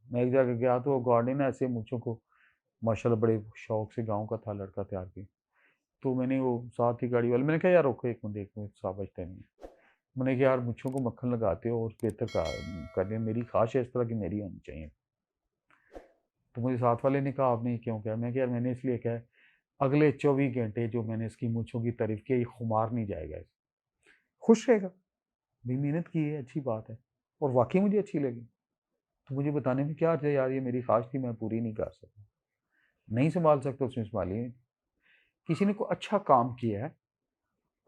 मैं एक जगह गया तो वो गार्ड ने ना ऐसे मूँछों को माशाल्लाह बड़े शौक से, गाँव का था लड़का, तैयार किया। तो मैंने वो साथ ही गाड़ी वाले, मैंने कहा यार रोको 1 मिनट साहब बचते नहीं है। मैंने कहा यार मुच्छों को मक्खन लगाते हो और बेहतर का कर रहे, मेरी ख्वाहिश है इस तरह की मेरी होनी चाहिए। तो मुझे साथ वाले ने कहा आपने ये क्यों कहा? मैं कहा यार मैंने इसलिए कहा अगले 24 घंटे जो मैंने इसकी मूँछों की तारीफ़ की, ये खुमार नहीं जाएगा इसे। खुश रहेगा, भाई मेहनत की है, अच्छी बात है और वाक़ई मुझे अच्छी लगी। तो मुझे बताने में क्या अर्ज है यार, ये मेरी ख्वाहिश थी, मैं पूरी नहीं कर सका। नहीं सँभाल सकते उसमें सँभालिए। किसी ने कोई अच्छा काम किया है,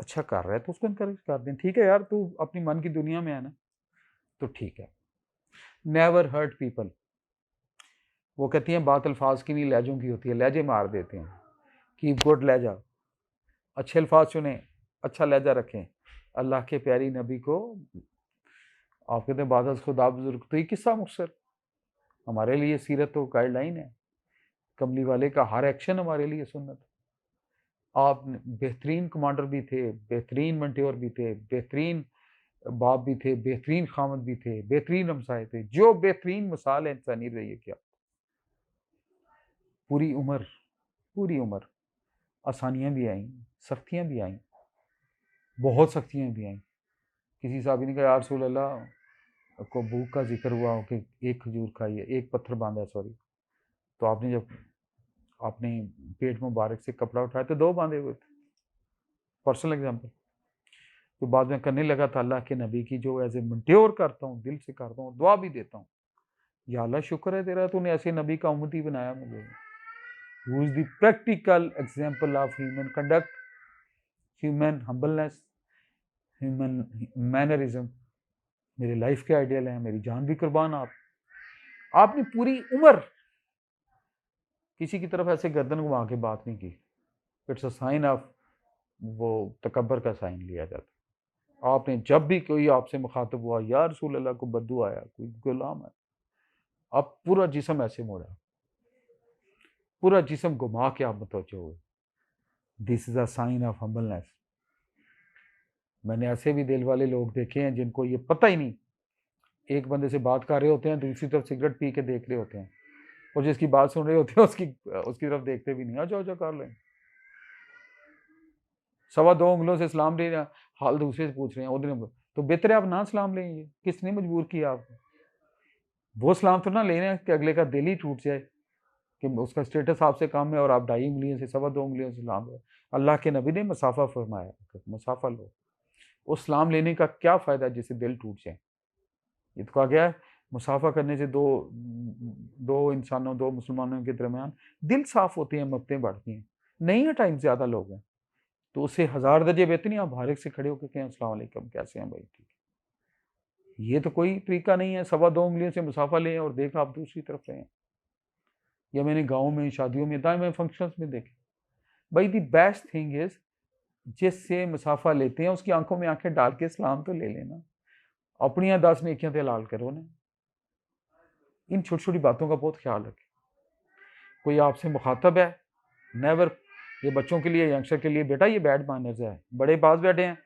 अच्छा कर रहा है तो उसको एनकरेज कर दें। ठीक है यार, तू अपनी मन की दुनिया में है ना, तो ठीक है। Never hurt people. वो कहती हैं बात अल्फाज की नहीं लहजों की होती है, लहजे मार देते हैं। कीप गुड लहजा, अच्छे अल्फाज चुने, अच्छा लहजा रखें। अल्लाह के प्यारी नबी को आप कहते हैं बादल खुदा बुजुर्ग, तो ये किस्सा मुख्तसर हमारे लिए सीरत तो गाइडलाइन है। कमली वाले का हर एक्शन हमारे लिए सुन्नत। आप बेहतरीन कमांडर भी थे, बेहतरीन मंटेवर भी थे, बेहतरीन बाप भी थे, बेहतरीन खामद भी थे, बेहतरीन हमसाए थे, जो बेहतरीन मिसाल है इंसानी रही है। क्या पूरी उम्र, पूरी उम्र आसानियाँ भी आईं, सख्तियाँ भी आईं, बहुत सख्तियाँ भी आईं। किसी साहबी ने कहा या रसूल अल्लाह को भूख का ज़िक्र हुआ हो कि एक खजूर खाइए, एक पत्थर बाँधा सॉरी, तो आपने जब आपने पेट मुबारक से कपड़ा उठाया तो 2 बाँधे हुए थे। Personal example. तो बाद में करने लगा था अल्लाह के नबी की जो एज़ ए मेंट्योर करता हूँ, दिल से करता हूँ, दुआ भी देता हूँ। या अल्लाह शुक्र है तेरा, तूने ऐसे नबी का उम्मती बनाया मुझे। Who is the practical example of human conduct, human humbleness, human mannerism. मेरी लाइफ के आइडियल हैं, मेरी जान भी कुर्बान आप। आपने पूरी उम्र किसी की तरफ ऐसे गर्दन घुमा के बात नहीं की। इट्स अ साइन ऑफ, वो तकब्बर का साइन लिया जाता। आपने जब भी कोई आपसे मुखातब हुआ, या रसूल अल्लाह को बद्दू आया, कोई गुलाम है, आप पूरा जिस्म ऐसे मोड़ा, पूरा जिस्म घुमा के आप मुतवज्जो हुए। This is a sign of humbleness. मैंने ऐसे भी दिल वाले लोग देखे हैं जिनको ये पता ही नहीं, एक बंदे से बात कर रहे होते हैं, दूसरी तरफ सिगरेट पी के देख रहे होते हैं और जिसकी बात सुन रहे होते हैं उसकी तरफ देखते भी नहीं। जाओ जाओ कर लें, 2.25 उंगलों से सलाम ले रहे हैं, हाल दूसरे से पूछ रहे हैं उधर, तो बेहतर है आप ना सलाम लें। ये किसने मजबूर किया आपको? वो सलाम तो ना ले रहे हैं कि अगले का दिल ही टूट जाए कि उसका स्टेटस आपसे कम है और आप 2.5 उंगलियों से 2.25 उंगलियों से सलाम लो। अल्लाह के नबी ने मसाफा फरमाया, मसाफा लो। उस सलाम लेने का क्या फ़ायदा जिससे दिल टूट जाए? ये तो कहा गया है मुसाफा करने से दो दो इंसानों, दो मुसलमानों के दरमियान दिल साफ होते हैं, मोहब्बतें बढ़ती हैं। नहीं है टाइम, ज़्यादा लोग हैं तो उससे 1000 दर्जे बेहतर नहीं आप बाहर से खड़े होकर कहें अस्सलाम वालेकुम, कैसे हैं भाई? ठीक है। ये तो कोई तरीका नहीं है 2.25 उंगलियों से मुसाफा लें और देख आप दूसरी तरफ रहें। या मैंने गाँव में शादियों में, दाएँ फंक्शंस में देखे। भाई द बेस्ट थिंग इज़ जिससे मुसाफा लेते हैं उसकी आंखों में आंखें डाल के सलाम तो ले लेना। अपनी 10 नेकियां तो हलाल करो ना। इन छोटी-छोटी बातों का बहुत ख्याल रखें। कोई आपसे मुखातब है, नेवर, ये बच्चों के लिए, यंगस्टर के लिए, बेटा ये बैड मैनर्स है। बड़े पास बैठे हैं,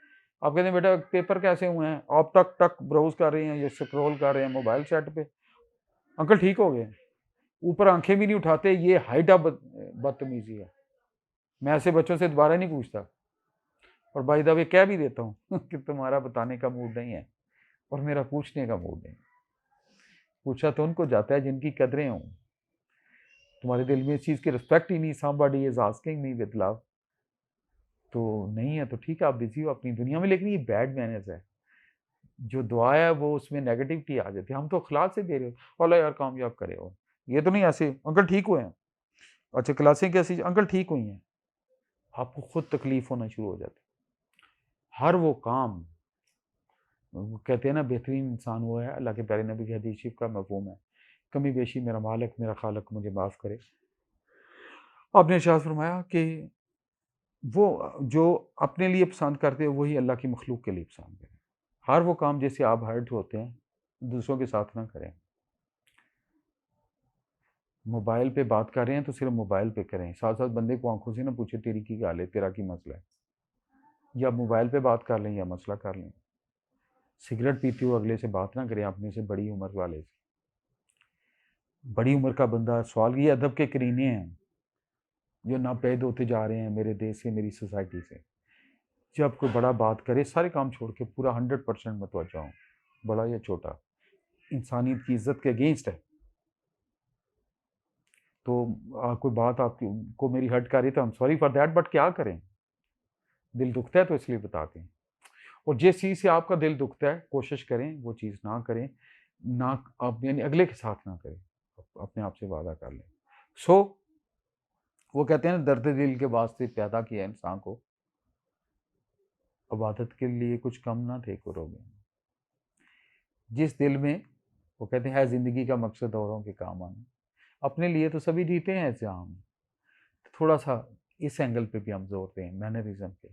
आप कहते हैं बेटा पेपर कैसे हुए हैं? आप टक टक ब्राउज़ कर रहे हैं, ये स्क्रॉल कर रहे हैं मोबाइल सेट पे। अंकल ठीक हो गए। ऊपर आंखें भी नहीं उठाते, ये हाइट ऑफ बदतमीजी है। मैं ऐसे बच्चों से दोबारा नहीं पूछता और बाय द वे कह भी देता हूँ कि तुम्हारा बताने का मूड नहीं है और मेरा पूछने का मूड नहीं। पूछा तो उनको जाता है जिनकी कदरें हों। तुम्हारे दिल में इस चीज़ की रिस्पेक्ट ही नहीं, somebody is asking me with love, तो नहीं है तो ठीक है, आप बिज़ी हो अपनी दुनिया में, लेकिन ये बैड मैनर्स है। जो दुआ है वो उसमें नेगेटिविटी आ जाती है। हम तो इखलास से दे रहे हो, अल्लाह यार कामयाब करे हो। ये तो नहीं ऐसे अंकल ठीक हुए हैं। अच्छा क्लासें कैसी? अंकल ठीक हुई हैं। आपको खुद तकलीफ होना शुरू हो जाती है। हर वो काम, वो कहते हैं ना बेहतरीन इंसान वो है, अल्लाह के प्यारे नबी की हदीस शरीफ का मफ़हूम है, कमी बेशी मेरा मालिक मेरा खालिक मुझे माफ़ करे। आपने इरशाद फरमाया कि वो जो अपने लिए पसंद करते हो वही अल्लाह की मखलूक के लिए पसंद है। हर वो काम जैसे आप हर्ट होते हैं, दूसरों के साथ ना करें। मोबाइल पे बात कर रहे हैं तो सिर्फ मोबाइल पे करें, साथ-साथ बंदे को आँखों से ना पूछे तेरी की गाल है, तेरा की मसला है। या मोबाइल पे बात कर लें या मसला कर लें। सिगरेट पीते हुए अगले से बात ना करें, अपने से बड़ी उम्र वाले से। बड़ी उम्र का बंदा सवाल, ये अदब के करीने हैं जो नापैद होते जा रहे हैं मेरे देश से, मेरी सोसाइटी से। जब कोई बड़ा बात करे सारे काम छोड़ के पूरा 100% मतवज्जा हूँ, बड़ा या छोटा, इंसानियत की इज्जत के अगेंस्ट है। तो कोई बात आपकी को मेरी हर्ट कर रही है तो I am sorry for that, but क्या करें, दिल दुखता है तो इसलिए बताते हैं। और जिस चीज़ से आपका दिल दुखता है कोशिश करें वो चीज़ ना करें, ना आप यानी अगले के साथ ना करें, अपने आप से वादा कर लें। सो वो कहते हैं ना, दर्द दिल के वास्ते पैदा किया इंसान को, इबादत के लिए कुछ कम ना थे करोगे। जिस दिल में, वो कहते हैं, है ज़िंदगी का मकसद औरों के काम आना, अपने लिए तो सभी जीते हैं जहाँ में, थोड़ा सा इस एंगल पे भी हम जोर दें मैनरिज्म पे।